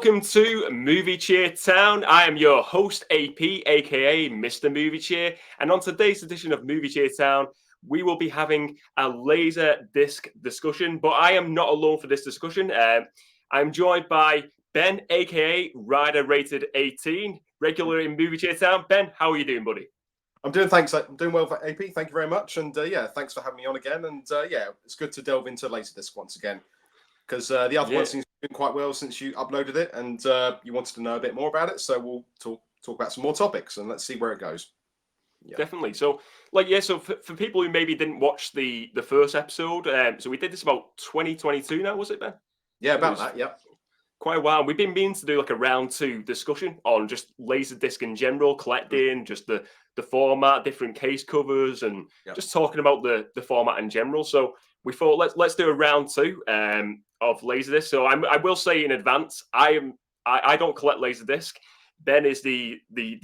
Welcome to Movie Cheer Town. I am your host, AP, aka Mr. Movie Cheer. And on today's edition of Movie Cheer Town, we will be having a LaserDisc discussion. But I am not alone for this discussion. I'm joined by Ben, aka Rider Rated 18, regular in Movie Cheer Town. Ben, how are you doing, buddy? I'm doing well for AP. Thank you very much. And thanks for having me on again. And it's good to delve into LaserDisc once again, because the other one seems to be doing quite well since you uploaded it, and you wanted to know a bit more about it. So we'll talk about some more topics, and let's see where it goes. Yeah. Definitely. So, so for people who maybe didn't watch the first episode, so we did this about 2022 now, was it, Ben? Yeah, about that. Yeah. Quite a while. We've been meaning to do like a round 2 discussion on just LaserDisc in general, collecting, just the format, different case covers, and just talking about the format in general. So we thought let's do a round 2 of LaserDisc. So I will say in advance, I don't collect LaserDisc. Ben is the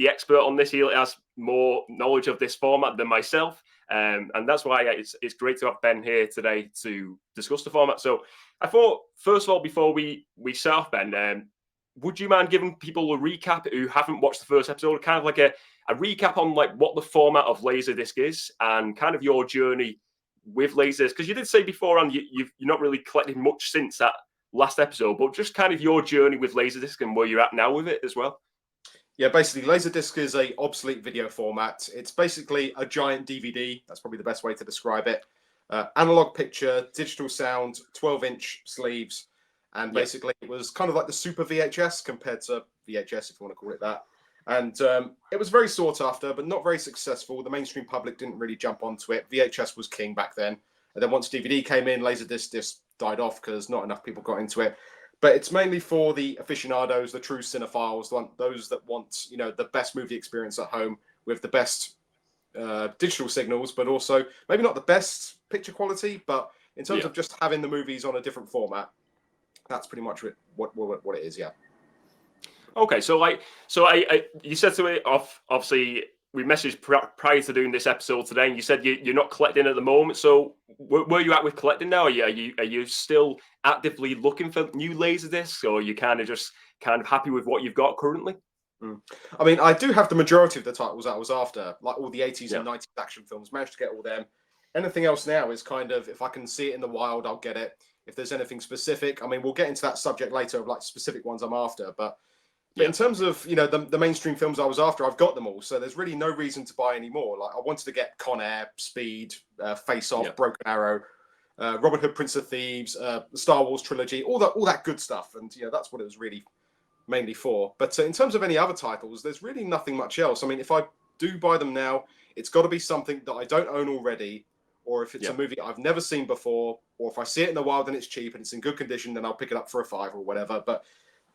expert on this. He has more knowledge of this format than myself, and that's why it's great to have Ben here today to discuss the format. So I thought, first of all, before we start off, Ben, would you mind giving people a recap who haven't watched the first episode, kind of like a recap on like what the format of LaserDisc is and kind of your journey with LaserDisc? Because you did say beforehand you're not really collected much since that last episode, but just kind of your journey with LaserDisc and where you're at now with it as well. Yeah, basically, LaserDisc is a obsolete video format. It's basically a giant DVD. That's probably the best way to describe it. Analog picture, digital sound, 12-inch sleeves, and basically it was kind of like the super VHS compared to VHS, if you want to call it that. And it was very sought after, but not very successful. The mainstream public didn't really jump onto it. VHS was king back then. And then once DVD came in, LaserDisc just died off because not enough people got into it. But it's mainly for the aficionados, the true cinephiles, those that want, the best movie experience at home with the best digital signals, but also maybe not the best picture quality, but in terms of just having the movies on a different format, that's pretty much what it is. Yeah. Okay, so you said to it off. Obviously, we messaged prior to doing this episode today, and you said you're not collecting at the moment. So where are you at with collecting now? Are you still actively looking for new LaserDiscs, or are you kind of happy with what you've got currently? I mean, I do have the majority of the titles I was after, like all the 80s and 90s action films. Managed to get all them. Anything else now is kind of, if I can see it in the wild, I'll get it. If there's anything specific, I mean, we'll get into that subject later of like specific ones I'm after, but in terms of, the mainstream films I was after, I've got them all. So there's really no reason to buy any more. Like I wanted to get Con Air, Speed, Face Off, Broken Arrow, Robin Hood, Prince of Thieves, the Star Wars trilogy, all that good stuff. And, that's what it was really mainly for. But in terms of any other titles, there's really nothing much else. I mean, if I do buy them now, it's got to be something that I don't own already, or if it's a movie I've never seen before, or if I see it in the wild and it's cheap and it's in good condition, then I'll pick it up for a $5 or whatever. But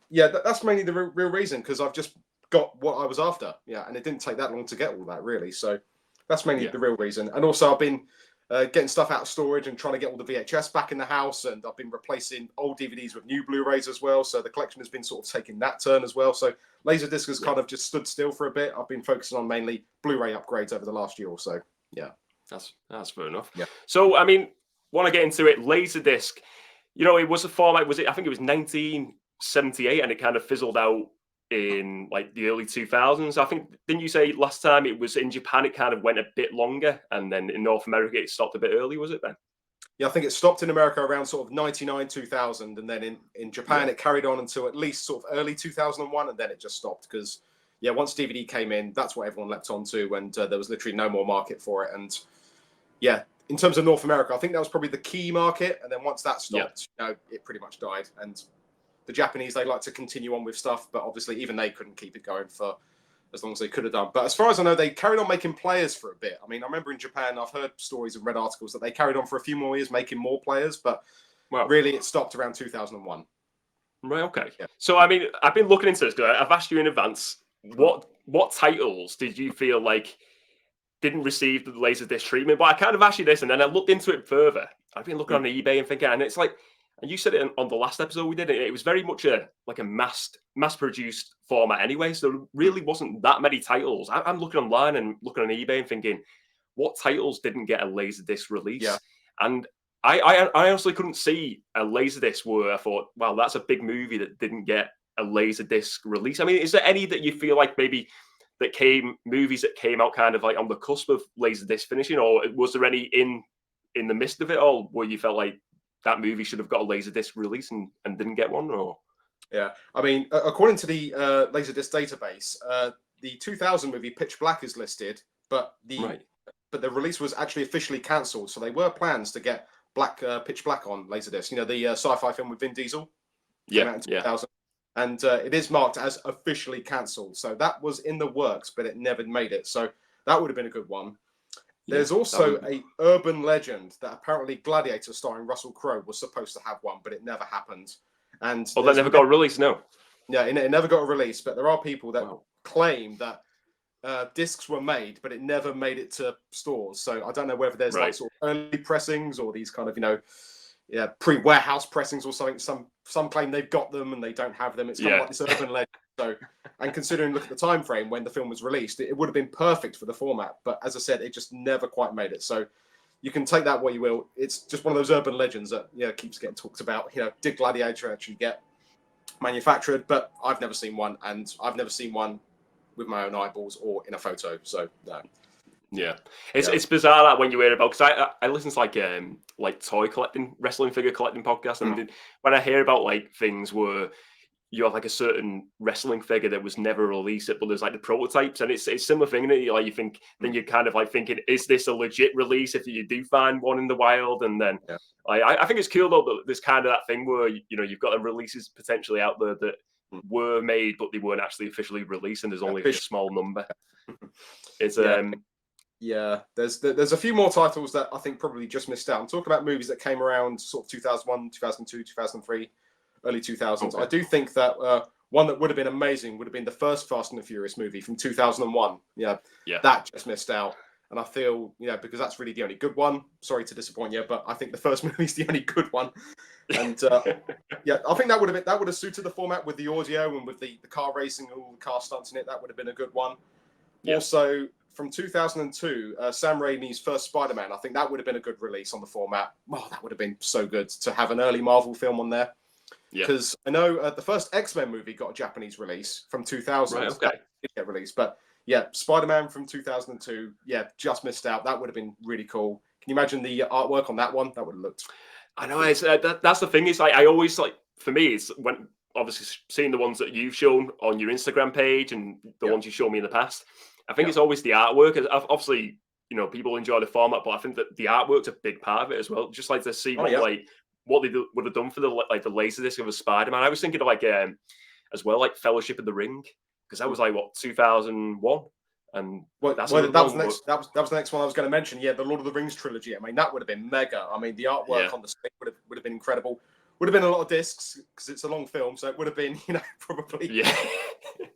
yeah, that's mainly the real reason, because I've just got what I was after. Yeah, and it didn't take that long to get all that, really. So that's mainly the real reason. And also, I've been getting stuff out of storage and trying to get all the VHS back in the house, and I've been replacing old DVDs with new Blu-rays as well. So the collection has been sort of taking that turn as well. So LaserDisc has kind of just stood still for a bit. I've been focusing on mainly Blu-ray upgrades over the last year or so. Yeah, that's fair enough. Yeah. So I mean, want to get into it? LaserDisc, it was a format. I think it was 1978, and it kind of fizzled out in like the early 2000s. I think, didn't you say last time it was in Japan, it kind of went a bit longer, and then in North America it stopped a bit early, was it then? Yeah, I think it stopped in America around sort of 99, 2000, and then in Japan it carried on until at least sort of early 2001, and then it just stopped because once DVD came in, that's what everyone leapt onto, and there was literally no more market for it. And in terms of North America, I think that was probably the key market, and then once that stopped, it pretty much died. And the Japanese, they like to continue on with stuff, but obviously even they couldn't keep it going for as long as they could have done. But as far as I know, they carried on making players for a bit. I mean, I remember in Japan, I've heard stories and read articles that they carried on for a few more years making more players, but really it stopped around 2001. Right, okay. Yeah. So, I mean, I've been looking into this because I've asked you in advance, what titles did you feel like didn't receive the LaserDisc treatment? But I kind of asked you this, and then I looked into it further. I've been looking on eBay and thinking, and it's like, and you said it on the last episode we did, it was very much a mass-produced format anyway, so there really wasn't that many titles. I'm looking online and looking on eBay and thinking, what titles didn't get a LaserDisc release? Yeah. And I honestly couldn't see a LaserDisc where I thought, wow, that's a big movie that didn't get a LaserDisc release? I mean, is there any that you feel like maybe movies that came out kind of like on the cusp of LaserDisc finishing, or was there any in the midst of it all where you felt like that movie should have got a LaserDisc release and didn't get one? Or yeah, I mean, according to the LaserDisc database, the 2000 movie Pitch Black is listed, but the release was actually officially cancelled. So there were plans to get Pitch Black on LaserDisc. You know, the sci-fi film with Vin Diesel. Came out in 2000. And it is marked as officially cancelled. So that was in the works, but it never made it. So that would have been a good one. There's also a urban legend that apparently Gladiator starring Russell Crowe was supposed to have one, but it never happened. And that never got a release, no? Yeah, it never got a release, but there are people that claim that discs were made, but it never made it to stores. So I don't know whether there's like sort of early pressings or these kind of, pre-warehouse pressings or something. Some claim they've got them and they don't have them. It's kind of like this urban legend. So, and considering look at the time frame when the film was released, it would have been perfect for the format. But as I said, it just never quite made it. So you can take that what you will. It's just one of those urban legends that keeps getting talked about. Did Gladiator actually get manufactured? But I've never seen one, and I've never seen one with my own eyeballs or in a photo. So no. Yeah, it's bizarre that when you hear about, because I listen to like toy collecting, wrestling figure collecting podcasts, and when I hear about like things where you have like a certain wrestling figure that was never released, but there's like the prototypes, and it's a similar thing. And you think, then you're kind of like thinking, is this a legit release if you do find one in the wild? And then I think it's cool though that there's kind of that thing where you've got the releases potentially out there that were made, but they weren't actually officially released, and there's only a small number. It's Yeah, there's a few more titles that I think probably just missed out. I'm talking about movies that came around sort of 2001, 2002, 2003, early 2000s. Okay. I do think that one that would have been amazing would have been the first Fast and the Furious movie from 2001. Yeah, that just missed out. And I feel, because that's really the only good one. Sorry to disappoint you, but I think the first movie is the only good one. And I think that would have suited the format with the audio and with the car racing and all the car stunts in it. That would have been a good one. Yeah. Also, from 2002, Sam Raimi's first Spider-Man, I think that would have been a good release on the format. Oh, that would have been so good to have an early Marvel film on there. Because I know the first X-Men movie got a Japanese release from 2000. Right, okay. That did get released. But Spider-Man from 2002, just missed out. That would have been really cool. Can you imagine the artwork on that one? That would have looked... I know. It's, that's the thing. Is I always for me, it's when obviously seeing the ones that you've shown on your Instagram page and the ones you showed me in the past. I think it's always the artwork. Obviously, people enjoy the format, but I think that the artwork's a big part of it as well. Just like to see what they would have done for the LaserDisc of a Spider-Man. I was thinking of as well, like Fellowship of the Ring, because that was 2001. And that was the next one I was going to mention. Yeah, the Lord of the Rings trilogy. I mean, that would have been mega. I mean, the artwork on the stick would have been incredible. Would have been a lot of discs because it's a long film, so it would have been, probably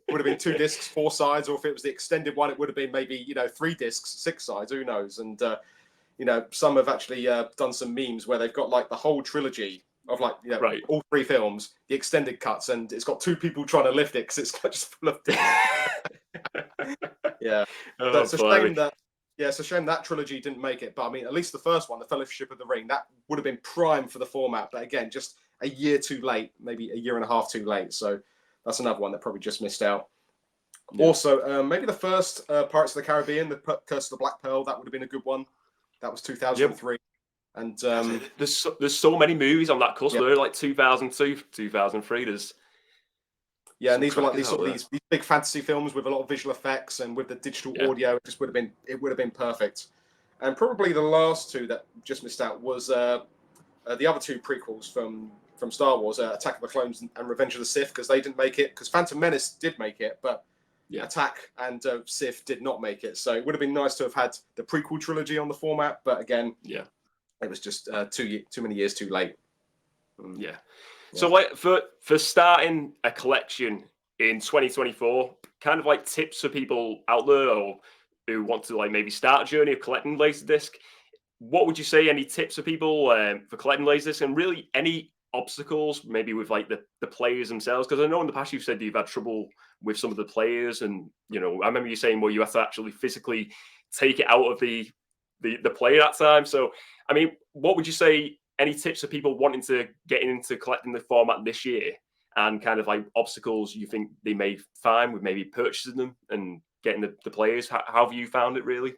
would have been 2 discs, 4 sides, or if it was the extended one, it would have been maybe 3 discs, 6 sides. Who knows? And some have actually done some memes where they've got like the whole trilogy of all 3 films, the extended cuts, and it's got 2 people trying to lift it because it's just full of discs. So it's a shame that. Yeah, it's a shame that trilogy didn't make it. But I mean, at least the first one, the Fellowship of the Ring, that would have been prime for the format. But again, just a year too late, maybe a year and a half too late. So that's another one that probably just missed out. Yeah. Also, maybe the first Pirates of the Caribbean, the Curse of the Black Pearl, that would have been a good one. That was 2003. Yep. And there's so many movies on that cusp. They're like 2002, 2003. And these were like these big fantasy films with a lot of visual effects and with the digital audio. It would have been perfect. And probably the last 2 that just missed out was the other 2 prequels from Star Wars, Attack of the Clones and Revenge of the Sith, because they didn't make it. Because Phantom Menace did make it, but Attack and Sith did not make it. So it would have been nice to have had the prequel trilogy on the format, but again, it was just too many years too late. Yeah. So for starting a collection in 2024, kind of like tips for people out there or who want to maybe start a journey of collecting LaserDisc, what would you say? Any tips for people for collecting LaserDisc, and really any obstacles maybe with the players themselves? Because I know in the past you've said you've had trouble with some of the players, and I remember you saying you have to actually physically take it out of the player that time. So I mean, what would you say? Any tips for people wanting to get into collecting the format this year? and kind of like obstacles you think they may find with maybe purchasing them and getting the players? How have you found it really?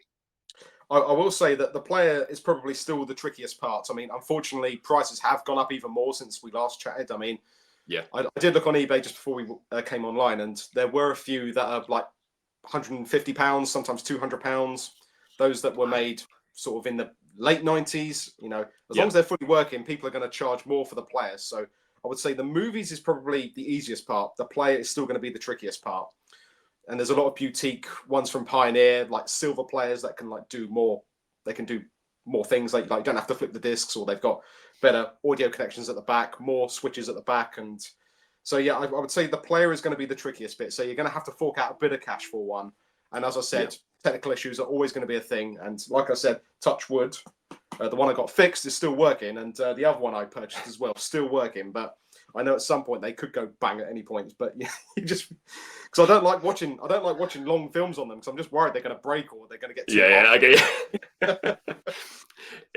I will say that the player is probably still the trickiest part. I mean, unfortunately, prices have gone up even more since we last chatted. I mean, yeah, I did look on eBay just before we came online, and there were a few that are like £150, sometimes £200. Those that were made sort of in the late 90s, as long as they're fully working, people are going to charge more for the players. So I would say the movies is probably the easiest part. The player is still going to be the trickiest part. And there's a lot of boutique ones from Pioneer, like silver players that can like do more. They can do more things. Like you don't have to flip the discs, or they've got better audio connections at the back, more switches at the back. And so, yeah, I would say the player is going to be the trickiest bit. So you're going to have to fork out a bit of cash for one. And as I said, technical issues are always going to be a thing. And like I said, touch wood, the one I got fixed is still working. And the other one I purchased as well, still working. But I know at some point they could go bang at any point. But yeah, you just, because I don't like watching long films on them, because I'm just worried they're going to break or they're going to get too I get you.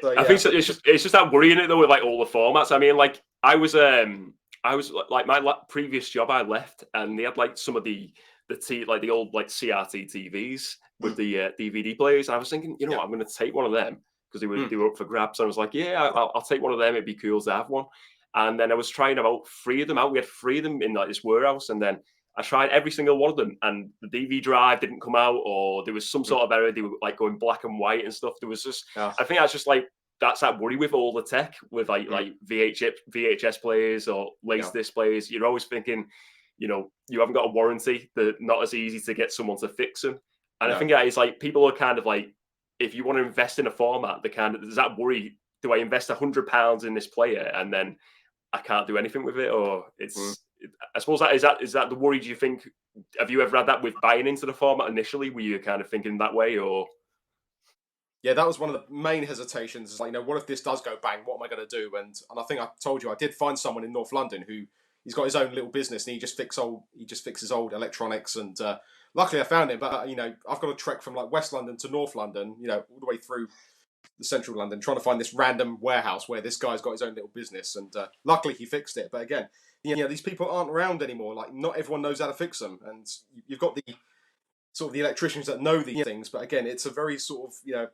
So, yeah. I think it's just that worrying it though with like all the formats. I mean, like I was like my previous job I left, and they had like some of the old like CRT TVs with the DVD players. I was thinking, what, I'm going to take one of them because they were up for grabs. And I was like, I'll take one of them. It'd be cool to have one. And then I was trying about 3 of them out. We had 3 of them in like this warehouse, and then I tried every single one of them, and the DVD drive didn't come out, or there was some sort of error. They were like going black and white and stuff. There was just, I think that's just like, that's that worry with all the tech with like VHS players or LaserDisc players. You're always thinking, you haven't got a warranty. They're not as easy to get someone to fix them. And I think that is like, people are kind of like, if you want to invest in a format, there's that worry. Do I invest £100 in this player and then I can't do anything with it? Or it's, I suppose is that the worry? Do you think, have you ever had that with buying into the format initially? Were you kind of thinking that way, or? Yeah, that was one of the main hesitations. It's like, what if this does go bang? What am I going to do? And I think I told you I did find someone in North London who he's got his own little business, and he just fixes old electronics. And luckily I found him. But I've got to trek from like West London to North London, all the way through the central London, trying to find this random warehouse where this guy's got his own little business. And luckily he fixed it. But again, these people aren't around anymore. Like, not everyone knows how to fix them, and you've got the sort of the electricians that know these things. But again, it's a very sort of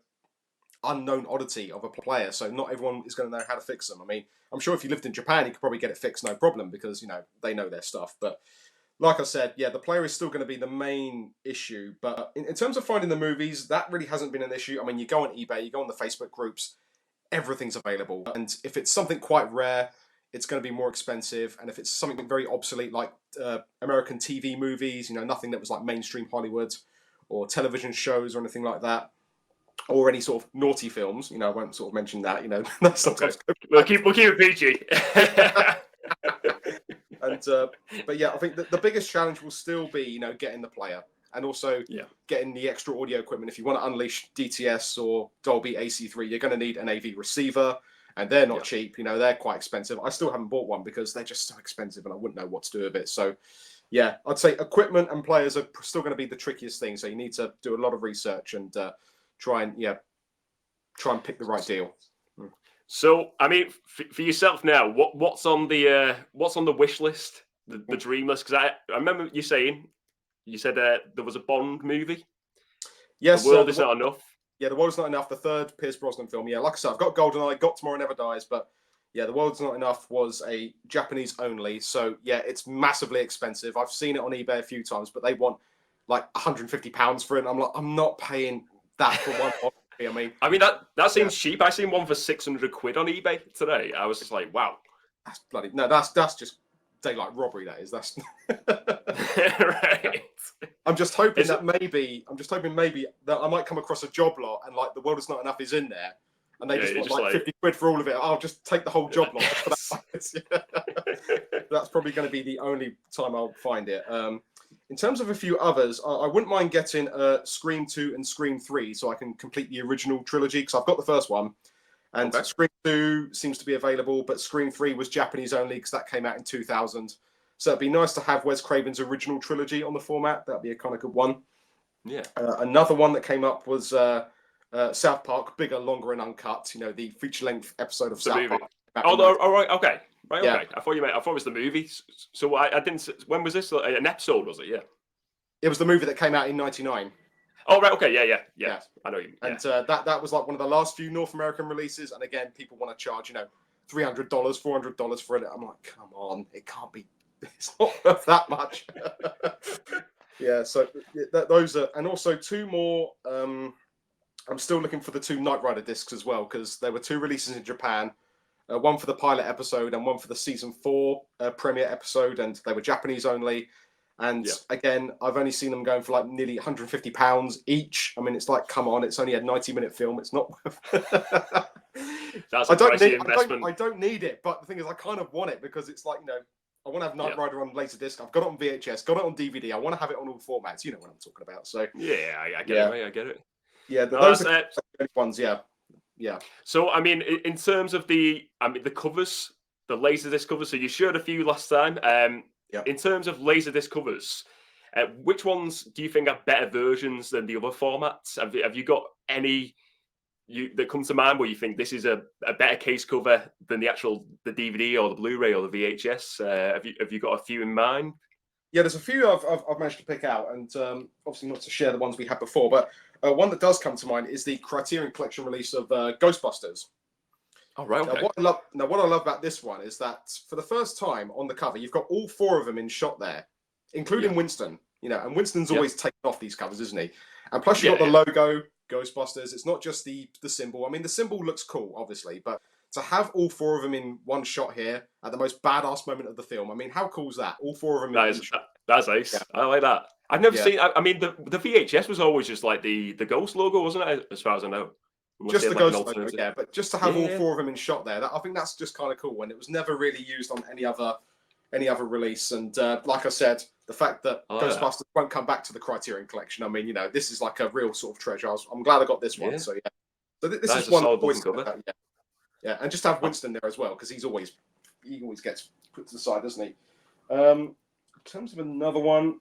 unknown oddity of a player, so not everyone is going to know how to fix them. I mean, I'm sure if you lived in Japan, you could probably get it fixed no problem, because they know their stuff. But like I said, the player is still going to be the main issue. But in terms of finding the movies, that really hasn't been an issue. I mean, you go on eBay, you go on the Facebook groups, everything's available. And if it's something quite rare, it's going to be more expensive. And if it's something very obsolete, like American TV movies, nothing that was like mainstream Hollywood or television shows or anything like that, or any sort of naughty films, I won't sort of mention that, that's sometimes we'll keep it PG. And but yeah, I think the biggest challenge will still be, getting the player, and also getting the extra audio equipment. If you want to unleash DTS or Dolby AC3, you're going to need an AV receiver, and they're not cheap. They're quite expensive. I still haven't bought one because they're just so expensive, and I wouldn't know what to do with it. So yeah, I'd say equipment and players are still going to be the trickiest thing. So you need to do a lot of research and try and pick the right deal. So, I mean, for yourself now, what's on the wish list, the dream list? Because I remember you said there was a Bond movie. Yes, The World Is Not Enough. Yeah, The World Is Not Enough, the third Pierce Brosnan film. Yeah, like I said, I've got GoldenEye, got Tomorrow Never Dies, but yeah, The World Is Not Enough was a Japanese only. So yeah, it's massively expensive. I've seen it on eBay a few times, but they want like £150 for it. And I'm like, I'm not paying that for one. I mean that seems cheap. I seen one for £600 on eBay today. I was just like, wow, that's bloody that's just daylight robbery. That is. That's right. I'm just hoping maybe that I might come across a job lot and like The World Is Not Enough is in there, and they just want like £50 for all of it. I'll just take the whole job lot. That's probably going to be the only time I'll find it. In terms of a few others, I wouldn't mind getting Scream 2 and Scream 3 so I can complete the original trilogy, because I've got the first one. And Scream 2 seems to be available, but Scream 3 was Japanese only because that came out in 2000. So it'd be nice to have Wes Craven's original trilogy on the format. That'd be a kind of good one. Yeah. Another one that came up was South Park, bigger, longer, and uncut. The feature-length episode of South Park. Oh, all right, okay. Right. Okay. I thought it was the movie. So I didn't. When was this? An episode, was it? Yeah. It was the movie that came out in '99. Oh right. Okay. Yeah. I know you. And that was like one of the last few North American releases. And again, people want to charge $300, $400 for it. I'm like, come on, it can't be. It's not worth that much. Yeah. So those are, and also two more. I'm still looking for the two Knight Rider discs as well, because there were two releases in Japan. One for the pilot episode and one for the season 4 premiere episode, and they were Japanese only. And again, I've only seen them going for like nearly £150 each. I mean, it's like, come on, it's only a 90-minute film. It's not worth That's a pricey investment. I don't need it, but the thing is, I kind of want it because it's like, I want to have Knight Rider on LaserDisc. I've got it on VHS, got it on DVD. I want to have it on all formats. You know what I'm talking about. So yeah, I get it, mate. I get it. Yeah, those are the ones. Yeah. So I mean, in terms of the covers, the LaserDisc covers. So you showed a few last time. In terms of LaserDisc covers, which ones do you think are better versions than the other formats? Have you got any that come to mind where you think this is a better case cover than the DVD or the Blu-ray or the VHS? Have you got a few in mind? Yeah, there's a few I've managed to pick out, and obviously not to share the ones we had before, but one that does come to mind is the Criterion Collection release of Ghostbusters. Oh, right. Okay. What I love about this one is that for the first time on the cover, you've got all 4 of them in shot there, including Winston. And Winston's always taken off these covers, isn't he? And plus you've got the logo, Ghostbusters. It's not just the symbol. I mean, the symbol looks cool, obviously, but to have all 4 of them in one shot here at the most badass moment of the film, I mean, how cool is that? All 4 of them in one shot. That's ace. Yeah. I like that. I've never seen. I mean, the VHS was always just like the Ghost logo, wasn't it? As far as I know. Just the Ghost logo, yeah. But just to have all 4 of them in shot there, I think that's just kind of cool. And it was never really used on any other release. And like I said, the fact that Ghostbusters won't come back to the Criterion Collection, I mean, this is like a real sort of treasure. I'm glad I got this one. So yeah. So this is one always yeah, and just have Winston there as well, because he always gets put to the side, doesn't he? In terms of another one,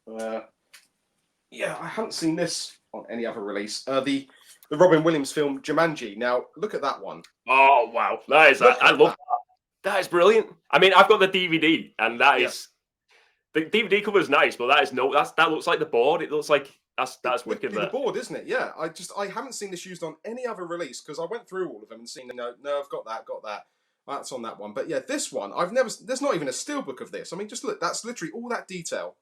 I haven't seen this on any other release. The Robin Williams film Jumanji. Now look at that one. Oh wow, I love that. That is brilliant. I mean, I've got the DVD, and that is the DVD cover is nice, but that looks like the board. It looks like that's wicked. The board, isn't it? Yeah. I haven't seen this used on any other release, because I went through all of them and seen no, I've got that. That's on that one. But yeah, this one there's not even a steelbook of this. I mean, just look, that's literally all that detail.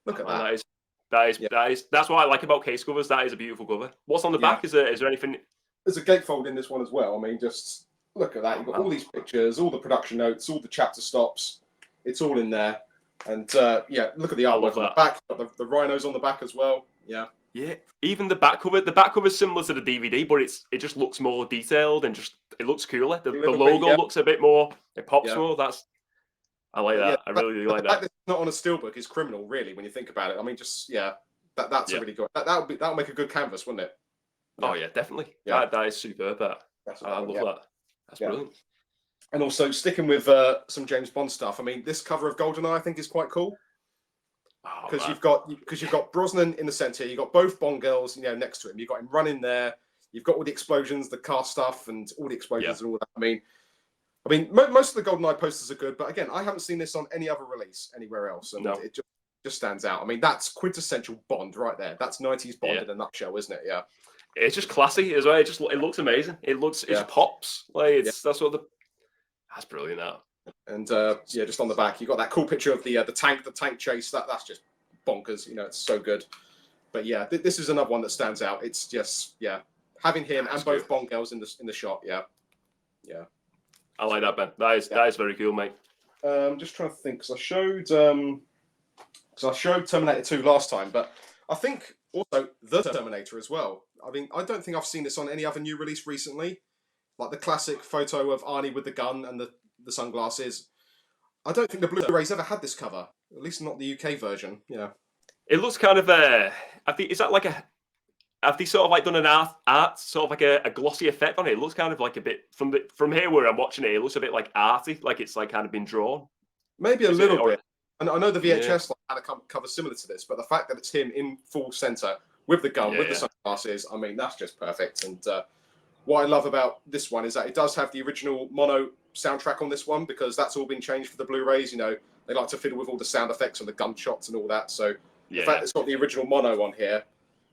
Look at that. That's what I like about case covers. That is a beautiful cover. What's on the back? Is there anything? There's a gatefold in this one as well. I mean, just look at that. You've got all these pictures, all the production notes, all the chapter stops. It's all in there. And look at the artwork on the back. Got the rhinos on the back as well. Yeah. Yeah. Even the back cover. The back cover is similar to the DVD, but it just looks more detailed and it looks cooler. The logo looks a bit more. It pops more. I like that. I really like that. The fact that it's not on a steelbook is criminal, really, when you think about it. I mean, just that's a really good. That'll make a good canvas, wouldn't it? Yeah. Oh yeah, definitely. Yeah, that is superb. I love that. That's brilliant. And also sticking with some James Bond stuff. I mean, this cover of GoldenEye I think is quite cool. Because you've got Brosnan in the centre. You've got both Bond girls, next to him. You've got him running there. You've got all the explosions, the car stuff, and all the explosions and all that. I mean, most of the GoldenEye posters are good, but again, I haven't seen this on any other release anywhere else, and it just stands out. I mean, that's quintessential Bond right there. That's 90s Bond in a nutshell, isn't it? Yeah. It's just classy as well. It looks amazing. It just pops. That's brilliant now. And just on the back, you got that cool picture of the tank chase. That's just bonkers. It's so good. But yeah, this is another one that stands out. It's just having him and both Bond girls in the shot. Yeah. I like that, Ben. That is very cool, mate. Just trying to think, because I showed Terminator 2 last time, but I think also the Terminator as well. I mean, I don't think I've seen this on any other new release recently. Like the classic photo of Arnie with the gun and the sunglasses. I don't think the Blu-ray's ever had this cover, at least not the UK version. Yeah. It looks kind of I think, is that like have they sort of like done an art sort of like a glossy effect on it? It looks kind of like a bit from here where I'm watching it. It looks a bit like arty, like it's like kind of been drawn. Maybe a little bit. And I know the VHS had a cover similar to this, but the fact that it's him in full center with the gun, with the sunglasses, I mean, that's just perfect. And what I love about this one is that it does have the original mono soundtrack on this one because that's all been changed for the Blu-rays. You know, they like to fiddle with all the sound effects and the gunshots and all that. So the fact that it's got the original mono on here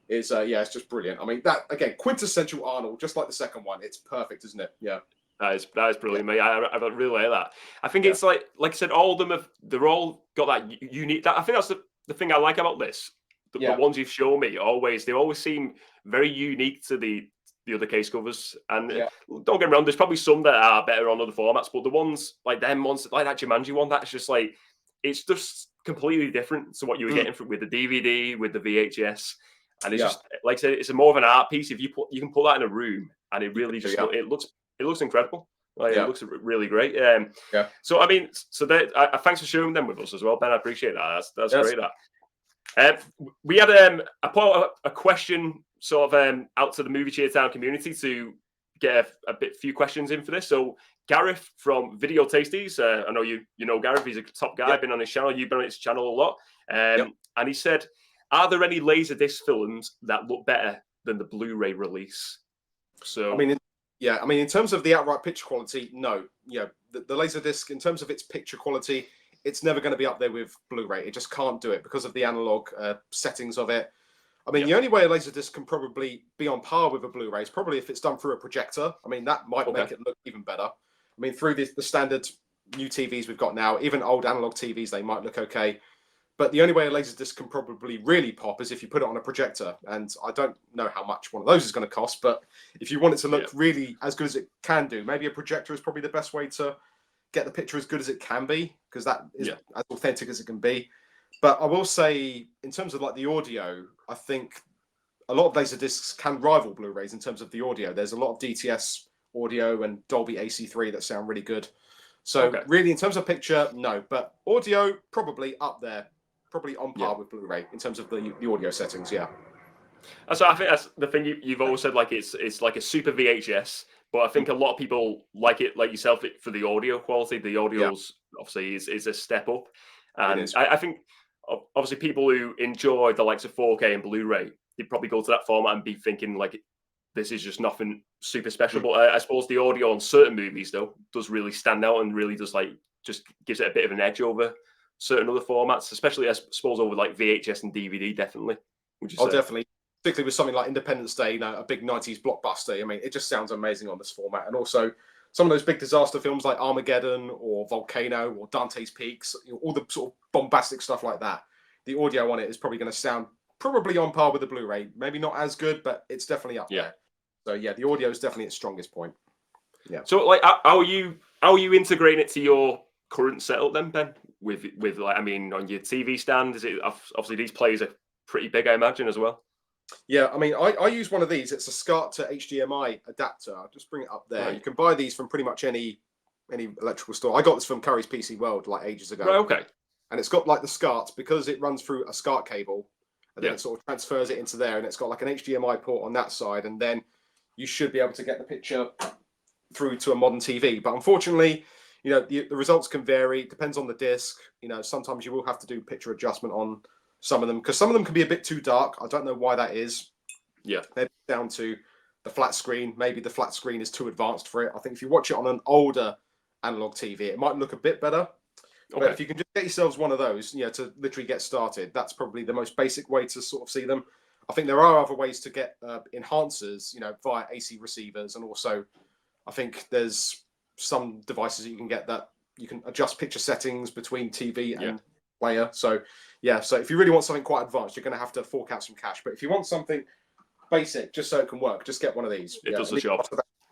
is, it's just brilliant. I mean, that again, quintessential Arnold, just like the second one. It's perfect, isn't it? Yeah. That is brilliant, mate. I really like that. I think it's like I said, all of them they're all got that unique. I think that's the thing I like about this. The ones you've shown me, they always seem very unique to the other case covers. And don't get me wrong, there's probably some that are better on other formats, but the ones like them ones, like that Jumanji one, that's just like, it's just completely different to what you were getting with the DVD, with the VHS. And it's just, like I said, it's more of an art piece. If you can put that in a room, and it really just it looks incredible. Like, it looks really great. So I mean, thanks for sharing them with us as well, Ben. I appreciate that. That's great. We had I put out a question sort of out to the Movie Cheertown community to get a few questions in for this. So Gareth from Video Tasties, I know you know Gareth. He's a top guy. Been on his channel. You've been on his channel a lot. And he said, "Are there any LaserDisc films that look better than the Blu-ray release?" So I mean, in terms of the outright picture quality, no. Yeah, the LaserDisc, in terms of its picture quality, it's never going to be up there with Blu-ray. It just can't do it because of the analog settings of it. I mean, the only way a LaserDisc can probably be on par with a Blu-ray is probably if it's done through a projector. I mean, that might make it look even better. I mean, through the standard new TVs we've got now, even old analog TVs, they might look okay. But the only way a LaserDisc can probably really pop is if you put it on a projector. And I don't know how much one of those is going to cost, but if you want it to look really as good as it can do, maybe a projector is probably the best way to get the picture as good as it can be, because that is as authentic as it can be. But I will say, in terms of like the audio, I think a lot of LaserDiscs can rival Blu-rays in terms of the audio. There's a lot of DTS audio and Dolby AC3 that sound really good. So really, in terms of picture, no. But audio, probably up there. Probably on par with Blu-ray in terms of the audio settings, So I think that's the thing you've always said, like it's like a super VHS, but I think a lot of people like it, like yourself, for the audio quality. The audio's obviously is a step up. And I think obviously people who enjoy the likes of 4K and Blu-ray, they'd probably go to that format and be thinking like, this is just nothing super special. But I suppose the audio on certain movies though does really stand out and really does just gives it a bit of an edge over certain other formats, especially I suppose over like VHS and DVD, definitely. Would you say? Definitely. Particularly with something like Independence Day, a big 90s blockbuster. I mean, it just sounds amazing on this format. And also some of those big disaster films like Armageddon or Volcano or Dante's Peaks, all the sort of bombastic stuff like that. The audio on it is probably going to sound probably on par with the Blu-ray. Maybe not as good, but it's definitely up there. So the audio is definitely its strongest point. Yeah. So like, how are you integrating it to your current setup then, Ben? With like, I mean, on your TV stand, is it obviously these players are pretty big, I imagine, as well? Yeah, I mean, I use one of these. It's a SCART to HDMI adapter. I'll just bring it up there. Right. You can buy these from pretty much any electrical store. I got this from Curry's PC World like ages ago. Right, okay. And it's got like the SCART, because it runs through a SCART cable, and then it sort of transfers it into there, and it's got like an HDMI port on that side, and then you should be able to get the picture through to a modern TV. But unfortunately, the results can vary. It depends on the disc. Sometimes you will have to do picture adjustment on some of them, because some of them can be a bit too dark. I don't know why that is. Yeah. Maybe down to the flat screen. Maybe the flat screen is too advanced for it. I think if you watch it on an older analog TV, it might look a bit better. Okay. But if you can just get yourselves one of those, to literally get started, that's probably the most basic way to sort of see them. I think there are other ways to get enhancers, via AC receivers. And also, I think there's some devices that you can get that you can adjust picture settings between TV and player. So if you really want something quite advanced, you're going to have to fork out some cash. But if you want something basic, just so it can work, just get one of these. It does the job.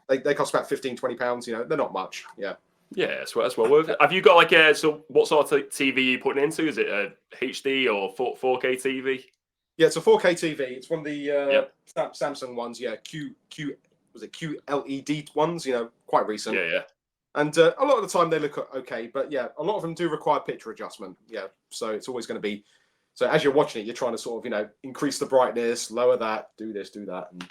They cost about £15-20. They're not much. Yeah, that's well worth it. Have you got like so what sort of TV are you putting into? Is it a HD or 4K TV? Yeah, it's a 4K TV. It's one of the Samsung ones. Yeah, QLED ones. Quite recent. Yeah. And a lot of the time they look okay, but a lot of them do require picture adjustment. Yeah, so it's always going to be. So as you're watching it, you're trying to sort of increase the brightness, lower that, do this, do that, and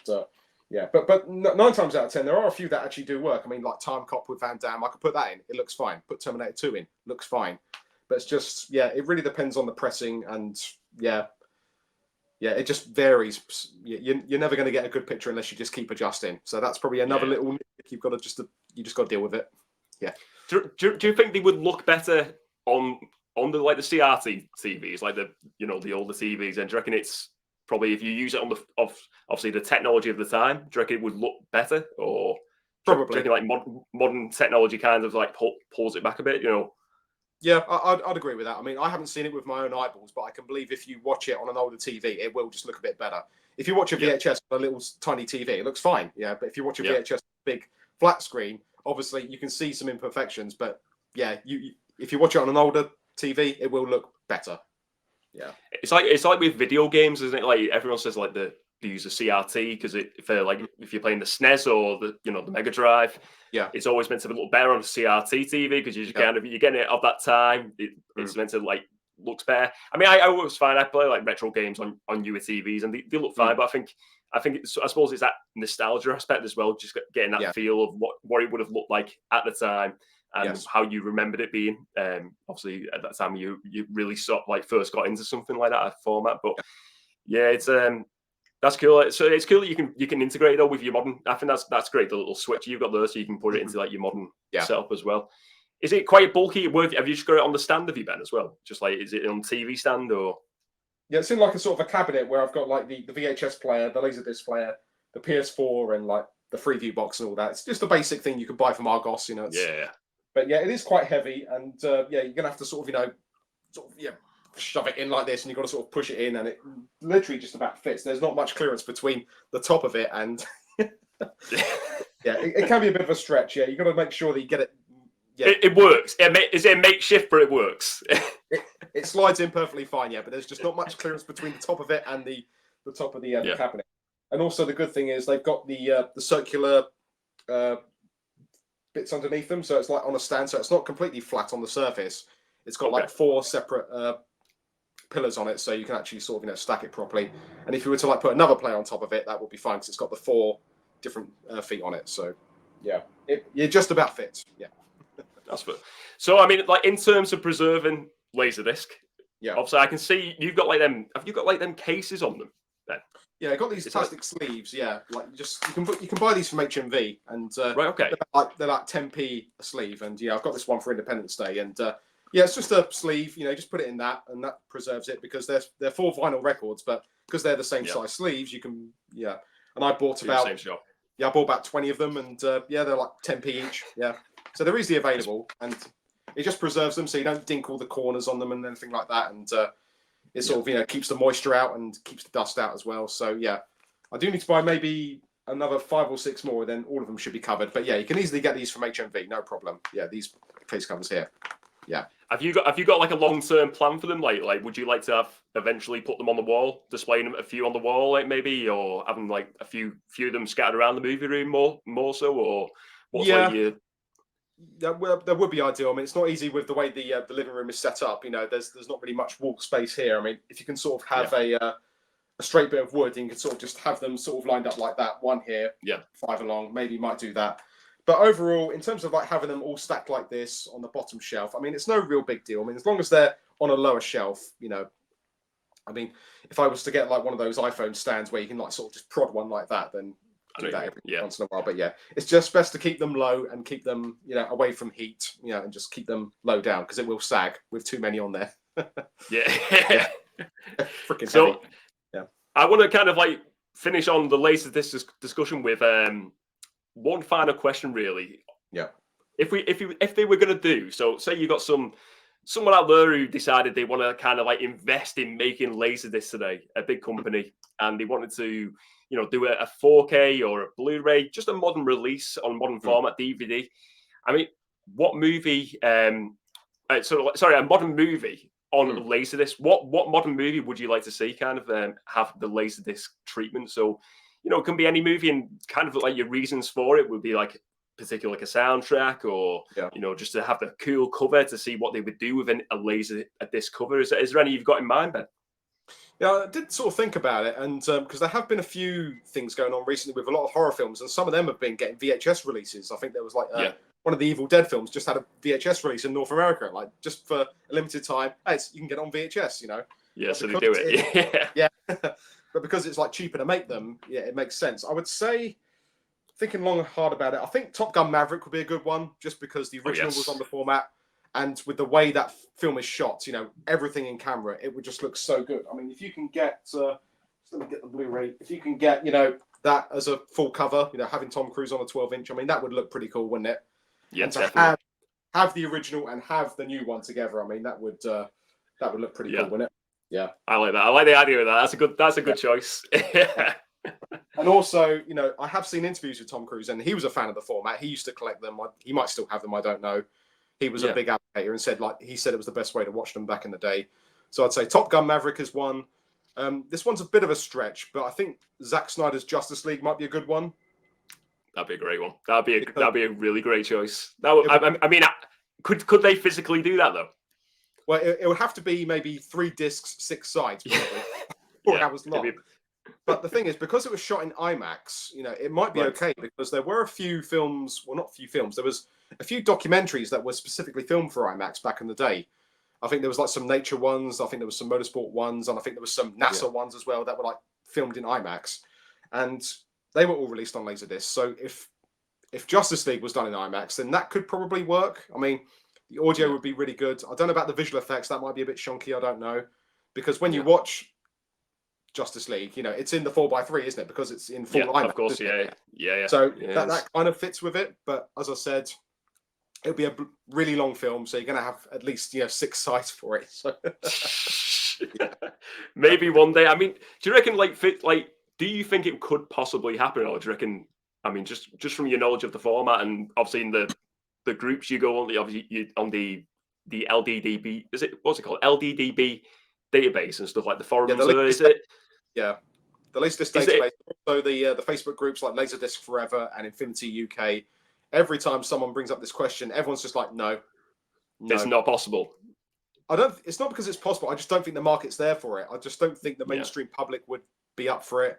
But 9 times out of 10, there are a few that actually do work. I mean, like Time Cop with Van Damme, I could put that in. It looks fine. Put Terminator 2 in, looks fine. But it's just it really depends on the pressing, and it just varies. You're never going to get a good picture unless you just keep adjusting. So that's probably another little nitpick you've got to you just got to deal with it. Yeah. Do you think they would look better on the like the CRT TVs, like the older TVs? And do you reckon it's probably if you use it on obviously the technology of the time, do you reckon it would look better, or Probably. do you reckon like modern technology kind of like pulls it back a bit? Yeah, I'd agree with that. I mean, I haven't seen it with my own eyeballs, but I can believe if you watch it on an older TV, it will just look a bit better. If you watch a VHS on a little tiny TV, it looks fine. Yeah, but if you watch a VHS big flat screen, obviously you can see some imperfections. But yeah, if you watch it on an older TV, it will look better. Yeah, it's like with video games, isn't it? Like everyone says, like they use a CRT because if you're playing the SNES or the Mega Drive, it's always meant to look better on a CRT TV because you're getting it of that time. It's meant to like looks better. I mean, I always find I play like retro games on newer TVs and they look fine, but I suppose it's that nostalgia aspect as well, just getting that feel of what it would have looked like at the time. And how you remembered it being. Obviously, at that time, you really sort of like first got into something like that format. But it's that's cool. So it's cool that you can integrate it though with your modern. I think that's great. The little switch you've got there, so you can put it into like your modern setup as well. Is it quite bulky? Have you just got it on the stand, have you, Ben, as well? Just like is it on TV stand or? Yeah, it's in like a sort of a cabinet where I've got like the VHS player, the LaserDisc player, the PS4, and like the Freeview box and all that. It's just a basic thing you can buy from Argos. But yeah, it is quite heavy, and you're gonna have to sort of shove it in like this, and you've got to sort of push it in, and it literally just about fits. There's not much clearance between the top of it and it can be a bit of a stretch. Yeah, you've got to make sure that you get it. Yeah, it works. Is it a makeshift, but it works? it slides in perfectly fine. Yeah, but there's just not much clearance between the top of it and the top of the cabinet. And also the good thing is they've got the circular bits underneath them, so it's like on a stand, so it's not completely flat on the surface. It's got like 4 separate pillars on it, so you can actually sort of stack it properly. And if you were to like put another player on top of it, that would be fine because it's got the 4 different feet on it. So yeah, it just about fits. Yeah, that's good. So I mean, like in terms of preserving LaserDisc, obviously I can see you've got like them. Have you got like them cases on them then? Yeah, I got these plastic sleeves. Yeah, like you can buy these from HMV, and right, okay, they're like 10p a sleeve, and I've got this one for Independence Day, and it's just a sleeve. Just put it in that, and that preserves it because they're 4 vinyl records, but because they're the same size sleeves, you can And I bought about I bought about 20 of them, and they're like 10p each. Yeah, so they're easily available, and it just preserves them so you don't dink all the corners on them and anything like that, and it sort of keeps the moisture out and keeps the dust out as well. So yeah, I do need to buy maybe another 5 or 6 more, then all of them should be covered. But yeah, you can easily get these from HMV, no problem. Yeah, these case covers here. Yeah. Have you got like a long-term plan for them? Like would you like to have eventually put them on the wall, displaying them a few on the wall, like maybe, or having like a few of them scattered around the movie room more so, or what's like your... That would be ideal. I mean, it's not easy with the way the living room is set up. There's not really much wall space here. I mean, if you can sort of have a straight bit of wood, and you can sort of just have them sort of lined up like that, 1 here, 5 along. Maybe you might do that. But overall, in terms of like having them all stacked like this on the bottom shelf, I mean, it's no real big deal. I mean, as long as they're on a lower shelf, I mean, if I was to get like one of those iPhone stands where you can like sort of just prod one like that, then do that every once in a while. But yeah, it's just best to keep them low and keep them, away from heat, and just keep them low down because it will sag with too many on there. Freaking so heavy. Yeah, I want to kind of like finish on the LaserDisc discussion with one final question, really. Yeah. If they were going to do so, say you got someone out there who decided they want to kind of like invest in making LaserDisc today, a big company, and they wanted to do a 4K or a Blu-ray, just a modern release on modern format DVD. I mean, what movie? A modern movie on LaserDisc. What modern movie would you like to see? Kind of have the LaserDisc treatment. So, it can be any movie, and kind of like your reasons for it would be like particular like a soundtrack, or just to have the cool cover to see what they would do with a LaserDisc cover. Is there any you've got in mind, Ben? Yeah, I did sort of think about it, and because there have been a few things going on recently with a lot of horror films, and some of them have been getting VHS releases. I think there was like one of the Evil Dead films just had a VHS release in North America, like just for a limited time. Hey, you can get it on VHS, Yeah, so they do it. Yeah. But because it's like cheaper to make them, it makes sense. I would say thinking long and hard about it. I think Top Gun Maverick would be a good one, just because the original was on the format, and with the way that film is shot, you know, everything in camera, it would just look so good. I mean, if you can get, let me get the Blu-ray. If you can get, you know, that as a full cover, you know, having Tom Cruise on a 12-inch, I mean, that would look pretty cool, wouldn't it? Yeah, and to definitely. have the original and have the new one together, I mean, that would look pretty cool, wouldn't it? Yeah, I like that. I like the idea of that. That's a good choice. And also, you know, I have seen interviews with Tom Cruise, and he was a fan of the format. He used to collect them. He might still have them. I don't know. He was a big advocator and said, like, he said it was the best way to watch them back in the day. So I'd say Top Gun Maverick is one. This one's a bit of a stretch, but I think Zack Snyder's Justice League might be a good one. That'd be a great one. That'd be a really great choice. I mean, could they physically do that though? Well, it would have to be maybe 3 discs, 6 sides, probably. 4 hours long. But the thing is, because it was shot in IMAX, you know, it might be okay, because there were a few films, well, not a few films, there was a few documentaries that were specifically filmed for IMAX back in the day. I think there was like some nature ones, I think there was some motorsport ones, and I think there was some NASA ones as well that were like filmed in IMAX. And they were all released on LaserDisc. So if Justice League was done in IMAX, then that could probably work. I mean, the audio would be really good. I don't know about the visual effects. That might be a bit shonky. I don't know. Because when you watch Justice League, you know, it's in the 4:3, isn't it? Because it's in full IMAX. Of course, yeah. So that kind of fits with it. But as I said, it'll be a really long film, so you're going to have at least, you know, 6 sides for it. So maybe one day. I mean, do you reckon do you think it could possibly happen, or do you reckon? I mean, just from your knowledge of the format, and obviously in the groups you go on, on the LDDB, what's it called, LDDB database and stuff, like the forums. Is it? Yeah, the LaserDisc database. So the Facebook groups like LaserDisc Forever and Infinity UK. Every time someone brings up this question, everyone's just like, no, it's not possible. It's not because it's possible. I just don't think the market's there for it. I just don't think the mainstream public would be up for it.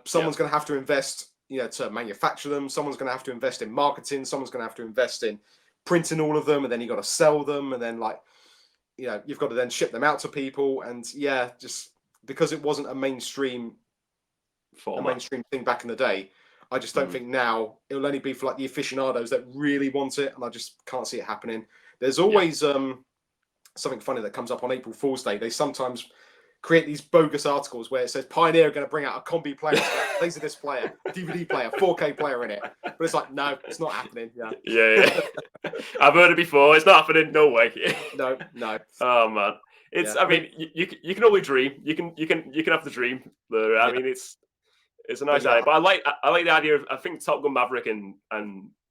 Someone's going to have to invest, you know, to manufacture them. Someone's going to have to invest in marketing. Someone's going to have to invest in printing all of them, and then you got to sell them, and then, like, you know, you've got to then ship them out to people. And just because it wasn't a mainstream thing back in the day, I just don't think now it'll only be for like the aficionados that really want it, and I just can't see it happening. There's always something funny that comes up on April Fool's Day. They sometimes create these bogus articles where it says Pioneer are going to bring out a combi player, LaserDisc player, DVD player, 4K player in it. But it's like, no, it's not happening. Yeah. I've heard it before. It's not happening. No way. No. Oh man, I mean, you can only dream. You can have the dream. But I mean, it's a nice idea. But I like the idea of, I think Top Gun Maverick and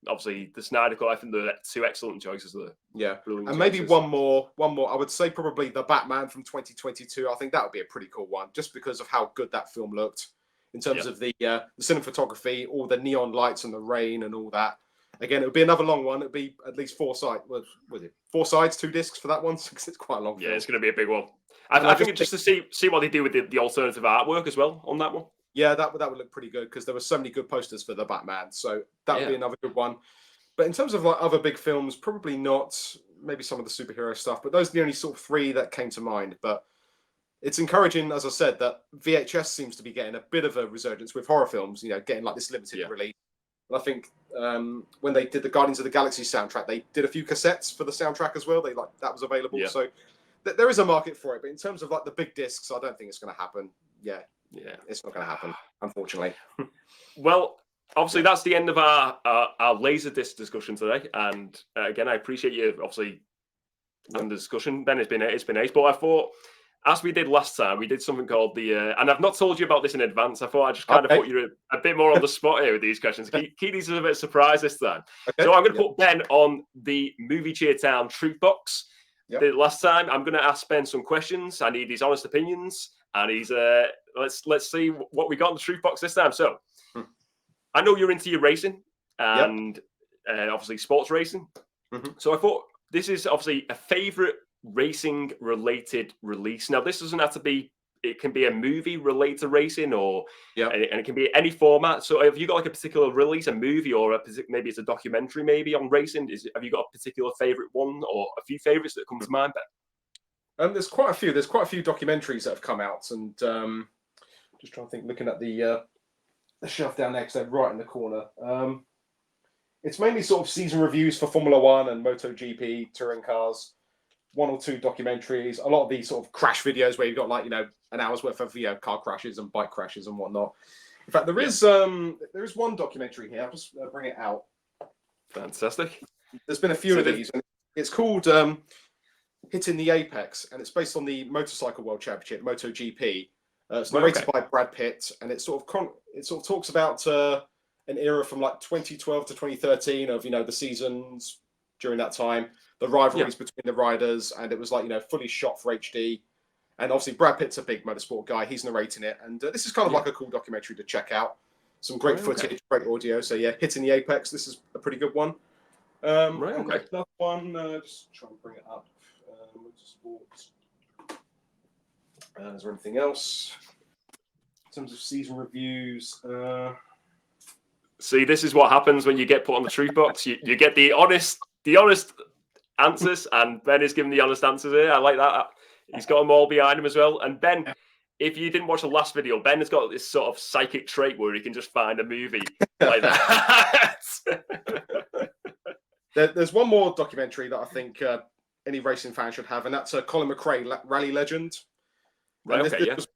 obviously the Snyder Cut, I think they're 2 excellent choices there. Yeah, and maybe one more. I would say probably the Batman from 2022. I think that would be a pretty cool one, just because of how good that film looked in terms of the cinematography, all the neon lights and the rain and all that. Again, it would be another long one. It would be at least 4 sides. Was it 4 sides, 2 discs for that one? Because it's quite a long film. Yeah, it's going to be a big one. I think just to see what they do with the alternative artwork as well on that one. Yeah, that would look pretty good, because there were so many good posters for the Batman. So that would be another good one. But in terms of like other big films, probably not. Maybe some of the superhero stuff, but those are the only sort of 3 that came to mind. But it's encouraging, as I said, that VHS seems to be getting a bit of a resurgence with horror films, you know, getting like this limited release. And I think when they did the Guardians of the Galaxy soundtrack, they did a few cassettes for the soundtrack as well. That was available. Yeah. So there is a market for it. But in terms of like the big discs, I don't think it's going to happen. Yeah, it's not going to happen, unfortunately. Well, obviously that's the end of our LaserDisc discussion today. And again, I appreciate you obviously having the discussion, Ben. It's been ace. But I thought, as we did last time, we did something called the and I've not told you about this in advance. I thought I just kind of put you a bit more on the spot here with these questions. Keep these a bit surprised this time. Okay. So I'm going to put Ben on the Movie Cheer Town Truth Box. Yep. The last time, I'm going to ask Ben some questions. I need his honest opinions, and he's let's see what we got in the Truth Box this time. So I know you're into your racing and obviously sports racing. Mm-hmm. So I thought this is obviously a favorite racing related release. Now this doesn't have to be, it can be a movie related to racing, or and it can be any format. So have you got like a particular release, a movie, or maybe it's a documentary maybe on racing? Have you got a particular favorite one, or a few favorites that come to mind, Ben? There's quite a few documentaries that have come out, and just trying to think, looking at the the shelf down there because they're right in the corner. It's mainly sort of season reviews for Formula One and MotoGP touring cars. 1 or 2 documentaries. A lot of these sort of crash videos where you've got like an hour's worth of car crashes and bike crashes and whatnot. In fact, there is one documentary here. I'll just bring it out. Fantastic. There's been a few of these. And it's called Hitting the Apex, and it's based on the Motorcycle World Championship, MotoGP. It's narrated by Brad Pitt, and it sort of talks about an era from like 2012 to 2013 of the seasons during that time, the rivalries between the riders, and it was like fully shot for HD. And obviously Brad Pitt's a big motorsport guy; he's narrating it, and this is kind of like a cool documentary to check out. Some great footage, great audio. So yeah, Hitting the Apex. This is a pretty good one. Another one. Just try and bring it up. Motorsports. Is there anything else in terms of season reviews? See, this is what happens when you get put on the truth box. You get the honest answers, and Ben is giving the honest answers here. I like that. He's got them all behind him as well. And Ben, if you didn't watch the last video, Ben has got this sort of psychic trait where he can just find a movie like that. There's one more documentary that I think any racing fan should have, and that's Colin McRae, Rally Legend.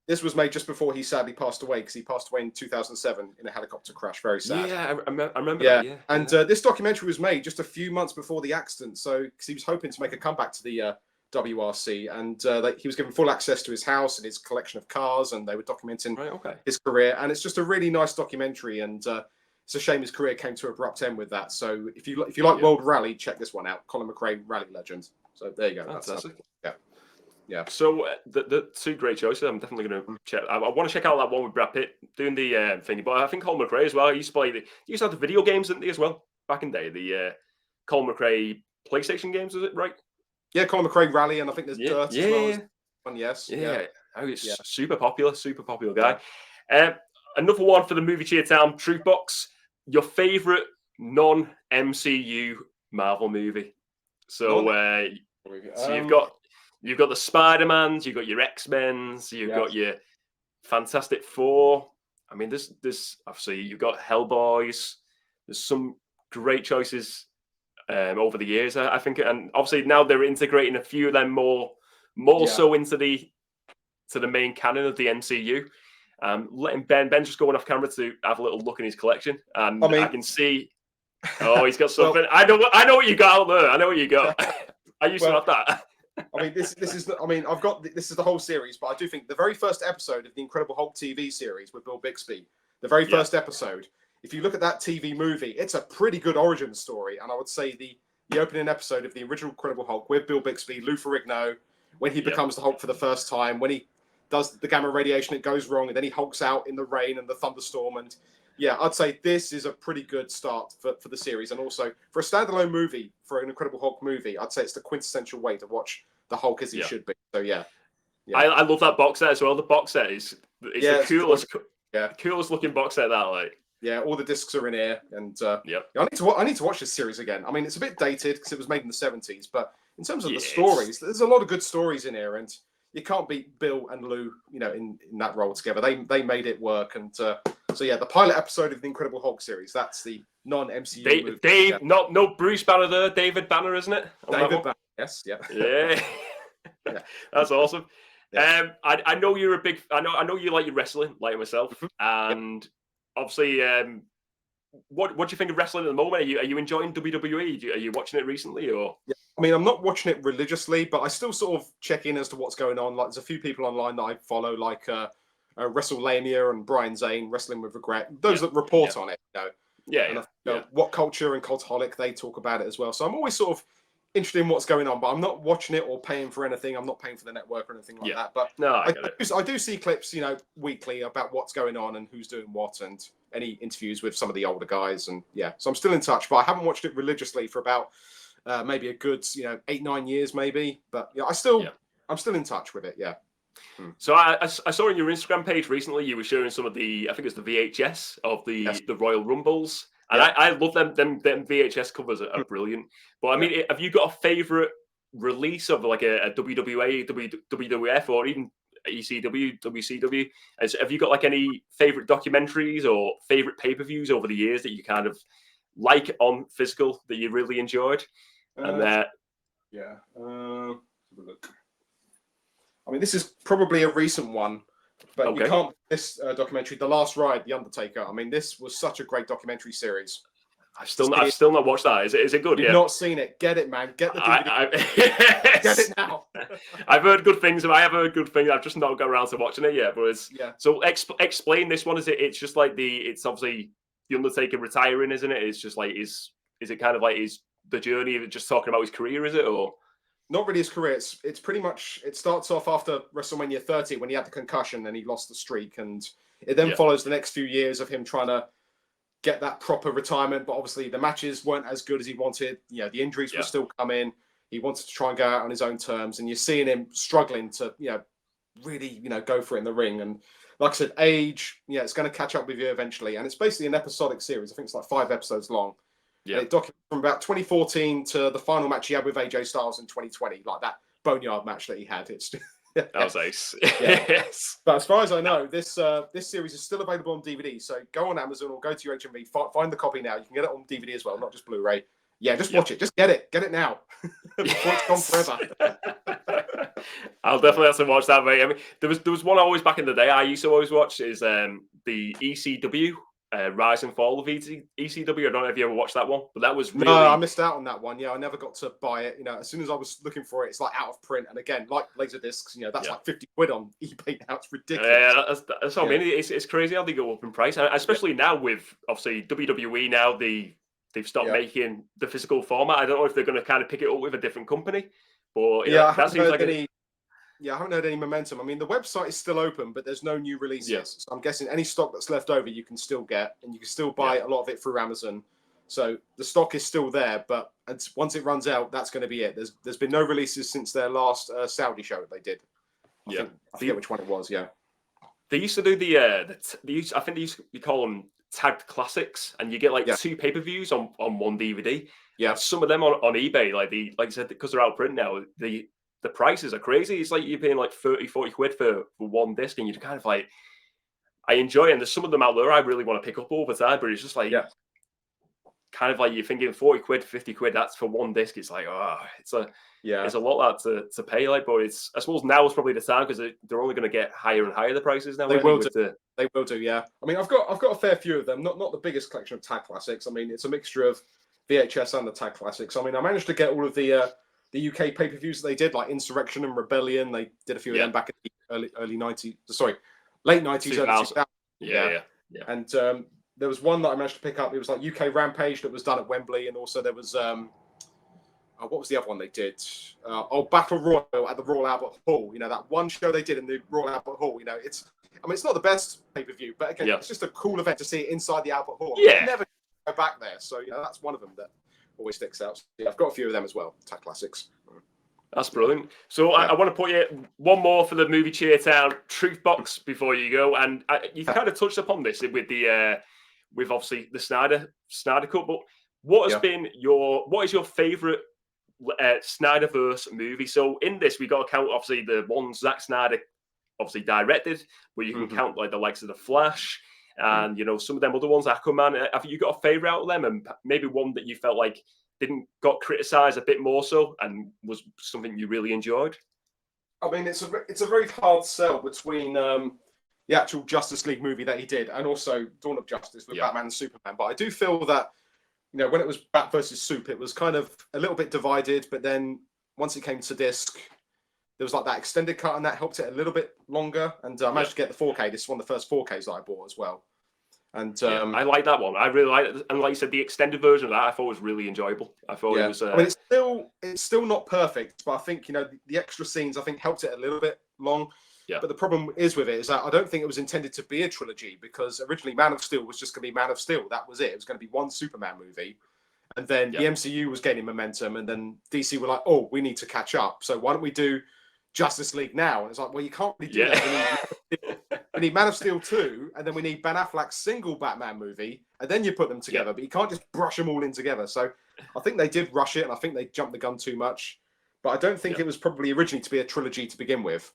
This was made just before he sadly passed away, because he passed away in 2007 in a helicopter crash. Very sad. Yeah, I remember that. Yeah. And this documentary was made just a few months before the accident, so because he was hoping to make a comeback to the WRC, and he was given full access to his house and his collection of cars, and they were documenting his career. And it's just a really nice documentary, and it's a shame his career came to an abrupt end with that. So if you like World Rally, check this one out, Colin McRae, Rally Legend. So there you go. Fantastic. Yeah. So the 2 great choices. I'm definitely going to check. I want to check out that one with Brad Pitt doing the thingy. But I think Colin McRae as well. He used to have the video games, didn't he, as well, back in the day? The Colin McRae PlayStation games, is it right? Yeah, Colin McRae Rally, and I think there's Dirt as well. Yes. Super popular guy. Another one for the Movie Cheer Town Truth Box. Your favorite non-MCU Marvel movie. So you've got the Spider-Mans, you've got your X-Men's, you've got your Fantastic Four. I mean, there's obviously you've got Hellboys. There's some great choices over the years, I think, and obviously now they're integrating a few of them more so into the main canon of the MCU. Letting Ben just going off camera to have a little look in his collection, and I can see. Oh, he's got something. I know what you got out there. I know what you got. I used to have that. I mean, this is. I've got this is the whole series, but I do think the very first episode of the Incredible Hulk TV series with Bill Bixby, the very first episode. If you look at that TV movie, it's a pretty good origin story, and I would say the opening episode of the original Incredible Hulk with Bill Bixby, Lou Ferrigno, when he becomes the Hulk for the first time, when he does the gamma radiation, it goes wrong, and then he hulks out in the rain and the thunderstorm, and I'd say this is a pretty good start for the series, and also for a standalone movie, for an Incredible Hulk movie, I'd say it's the quintessential way to watch the Hulk as he should be. So I love that box set as well. The box set is the coolest looking box set that like. Yeah, all the discs are in here, and I need to watch this series again. I mean, it's a bit dated because it was made in the 70s, but in terms of the stories, there's a lot of good stories in here, and you can't beat Bill and Lou, in that role together. They made it work, and the pilot episode of the Incredible Hulk series, that's the non-MCU movie. No Bruce Banner there, David Banner, isn't it? David Banner, yes, yeah. That's awesome. Yeah. I know you're a big. I know you like your wrestling, like myself, and. Obviously, what do you think of wrestling at the moment? Are you enjoying WWE? Are you watching it recently, or? Yeah. I mean, I'm not watching it religiously, but I still sort of check in as to what's going on. Like, there's a few people online that I follow, like WrestleMania and Brian Zane, Wrestling with Regret. Those that report on it, what culture and Cultaholic, they talk about it as well. So I'm always sort of interested in what's going on, but I'm not watching it or paying for anything. I'm not paying for the network or anything like that. But no, I do see clips, weekly about what's going on and who's doing what, and any interviews with some of the older guys. And so I'm still in touch, but I haven't watched it religiously for about maybe a good 8-9 years, maybe. But I'm still in touch with it. Yeah. So I saw on your Instagram page recently you were showing some of the, I think it's the VHS of the Royal Rumbles. And I love them VHS covers are brilliant. But I mean, have you got a favorite release of like a WWA, WWF, or even ECW, WCW. And so have you got like any favorite documentaries or favorite pay-per-views over the years that you kind of like on physical that you really enjoyed? And yeah, have a look. I mean, this is probably a recent one, but you can't. This documentary, The Last Ride, The Undertaker. I mean, this was such a great documentary series. I've still not watched that. Is it good? You've not seen it? Get it, man. Get the DVD. Yes. Get it now. I've heard good things. I have heard good things. I've just not got around to watching it yet. But it's so explain this one. Is it? It's just like it's obviously the Undertaker retiring, isn't it? It's just like is it kind of like the journey of just talking about his career? Is it or? Not really his career. It's pretty much. It starts off after WrestleMania 30 when he had the concussion and he lost the streak, and it then follows the next few years of him trying to get that proper retirement. But obviously the matches weren't as good as he wanted. You know, the injuries were still coming. He wanted to try and go out on his own terms, and you're seeing him struggling to really go for it in the ring. And like I said, age it's going to catch up with you eventually. And it's basically an episodic series. I think it's like 5 episodes long. Yeah, it documents from about 2014 to the final match he had with AJ Styles in 2020, like that boneyard match that he had. It's that was ace. Yes. But as far as I know, this series is still available on DVD. So go on Amazon or go to your HMV, find the copy now. You can get it on DVD as well, not just Blu-ray. Yeah, just watch it. Just get it now before it's gone forever. I'll definitely have to watch that, mate. I mean, there was one always back in the day I used to always watch is the ECW. Rise and Fall of ECW. I don't know if you ever watched that one, but that was really... No, I missed out on that one. Yeah, I never got to buy it. As soon as I was looking for it, it's like out of print. And again, like LaserDiscs, that's like 50 quid on eBay now. It's ridiculous. Yeah, that's what I mean. It's crazy how they go up in price, especially now with obviously WWE. Now they've stopped making the physical format. I don't know if they're going to kind of pick it up with a different company, but that seems like I haven't heard any momentum. I mean, the website is still open, but there's no new releases. Yeah. So I'm guessing any stock that's left over, you can still get, and you can still buy a lot of it through Amazon. So the stock is still there, but once it runs out, that's going to be it. There's been no releases since their last Saudi show they did. I forget which one it was. Yeah, they used to do I think you call them tagged classics, and you get like 2 pay-per-views on one DVD. Yeah, some of them on eBay, like you said, because they're out of print now, the prices are crazy. It's like you're paying like 30-40 quid for one disc, and you're kind of like, I enjoy it. And there's some of them out there I really want to pick up over time, but it's just like, kind of like you're thinking 40 quid, 50 quid, that's for one disc. It's like, it's a lot to pay. Like, but I suppose now is probably the time because they're only going to get higher and higher the prices now. They will do. Yeah. I mean, I've got a fair few of them. Not the biggest collection of tag classics. I mean, it's a mixture of VHS and the tag classics. I mean, I managed to get all of the UK pay-per-views that they did, like Insurrection and Rebellion. They did a few of them back in the early 90s. Sorry, late 90s, early 2000s. Yeah. And there was one that I managed to pick up. It was like UK Rampage that was done at Wembley, and also there was what was the other one they did? Battle Royal at the Royal Albert Hall. That one show they did in the Royal Albert Hall. It's not the best pay-per-view, but again, it's just a cool event to see it inside the Albert Hall. I never go back there, so that's one of them that always sticks out. So, I've got a few of them as well, tag classics. That's brilliant. So I want to put you one more for the movie Cheertown Truth Box before you go, and you kind of touched upon this with with obviously the Snyder Cut. But what is your favourite Snyderverse movie? So in this, we got to count obviously the ones Zack Snyder obviously directed, but you can count like the likes of The Flash. And some of them other ones, Aquaman. Have you got a favourite out of them, and maybe one that you felt like got criticised a bit more so, and was something you really enjoyed? I mean, it's a very hard sell between the actual Justice League movie that he did, and also Dawn of Justice with Batman and Superman. But I do feel that when it was Bat versus Soup, it was kind of a little bit divided. But then once it came to disc, there was like that extended cut, and that helped it a little bit longer. And I managed to get the 4K. This is one of the first 4Ks that I bought as well. And I like that one. I really like it. And like you said, the extended version of that I thought was really enjoyable. I thought it was. I mean, it's still not perfect, but I think the extra scenes I think helped it a little bit long. Yeah. But the problem is with it is that I don't think it was intended to be a trilogy, because originally Man of Steel was just going to be Man of Steel. That was it. It was going to be one Superman movie. And then the MCU was gaining momentum, and then DC were like, oh, we need to catch up. So why don't we do Justice League now? And it's like, well, you can't really do that. We need Man of Steel 2, and then we need Ben Affleck's single Batman movie, and then you put them together. But you can't just brush them all in together. So I think they did rush it, and I think they jumped the gun too much. But I don't think it was probably originally to be a trilogy to begin with.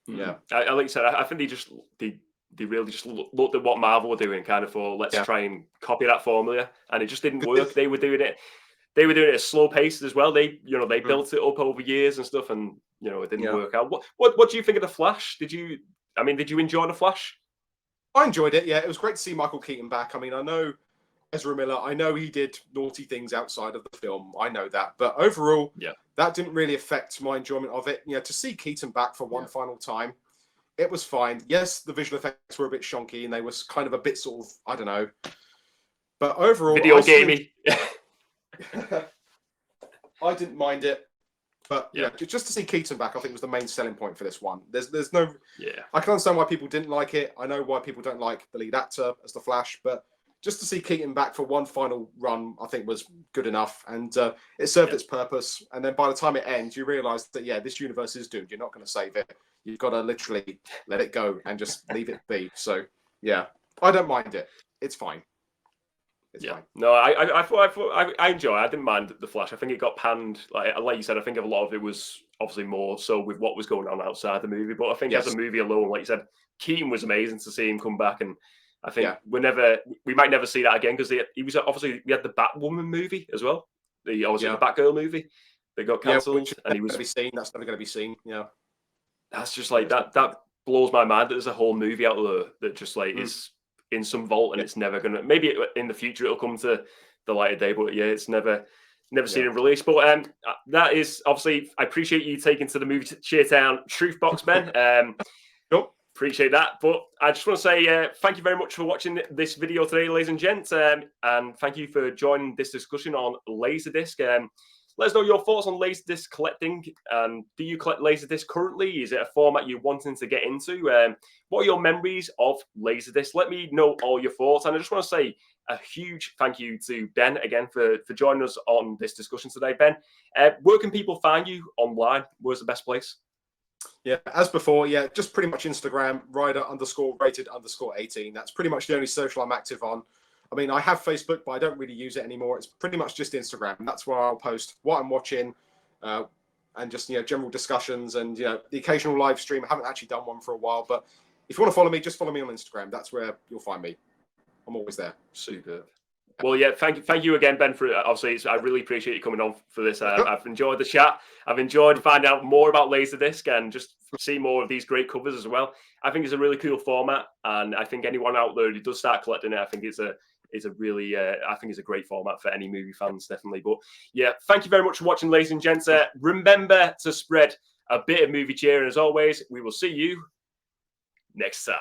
Yeah, like you said, I think they really just looked at what Marvel were doing, kind of for let's try and copy that formula, and it just didn't work. They were doing it at a slow pace as well. They built it up over years and stuff, and it didn't work out. What do you think of the Flash? Did you enjoy the Flash? I enjoyed it. Yeah, it was great to see Michael Keaton back. I mean, I know Ezra Miller. I know he did naughty things outside of the film. I know that, but overall, that didn't really affect my enjoyment of it. To see Keaton back for one final time, it was fine. Yes, the visual effects were a bit shonky, and they was kind of a bit sort of, I don't know. But overall, video gamey. I didn't mind it. But just to see Keaton back, I think was the main selling point for this one. There's no. I can understand why people didn't like it. I know why people don't like the lead actor as the Flash, but just to see Keaton back for one final run, I think was good enough, and it served its purpose. And then by the time it ends, you realise that this universe is doomed. You're not going to save it. You've got to literally let it go and just leave it be. So I don't mind it. It's fine. It's fine. No, I enjoy it. I didn't mind the Flash. I think it got panned, like you said. I think a lot of it was obviously more so with what was going on outside the movie. But I think as a movie alone, like you said, Keaton was amazing to see him come back, and I think we might never see that again, because he was obviously, we had the Batwoman movie as well. The Batgirl movie that got cancelled, and he was that's never going to be seen. Yeah, that's just like that blows my mind that there's a whole movie out there that just like is in some vault, and it's never gonna. Maybe in the future it'll come to the light of day, but it's never seen it released. But that is obviously, I appreciate you taking to the movie Cheertown Truth Box, Ben. Appreciate that. But I just want to say thank you very much for watching this video today, ladies and gents, and thank you for joining this discussion on LaserDisc. Let us know your thoughts on LaserDisc collecting. Do you collect LaserDisc currently? Is it a format you're wanting to get into? What are your memories of LaserDisc? Let me know all your thoughts. And I just want to say a huge thank you to Ben again for joining us on this discussion today. Ben, where can people find you online? Where's the best place? Yeah, as before, just pretty much Instagram, rider_rated_18. That's pretty much the only social I'm active on. I mean, I have Facebook, but I don't really use it anymore. It's pretty much just Instagram. That's where I'll post what I'm watching, and just general discussions and the occasional live stream. I haven't actually done one for a while, but if you want to follow me, just follow me on Instagram. That's where you'll find me. I'm always there. Superb. Well, thank you again, Ben, for obviously. I really appreciate you coming on for this. I've enjoyed the chat. I've enjoyed finding out more about LaserDisc and just see more of these great covers as well. I think it's a really cool format, and I think anyone out there who does start collecting it, I think it's a really, I think it's a great format for any movie fans, definitely. But thank you very much for watching, ladies and gents. Remember to spread a bit of movie cheer, and as always, we will see you next time.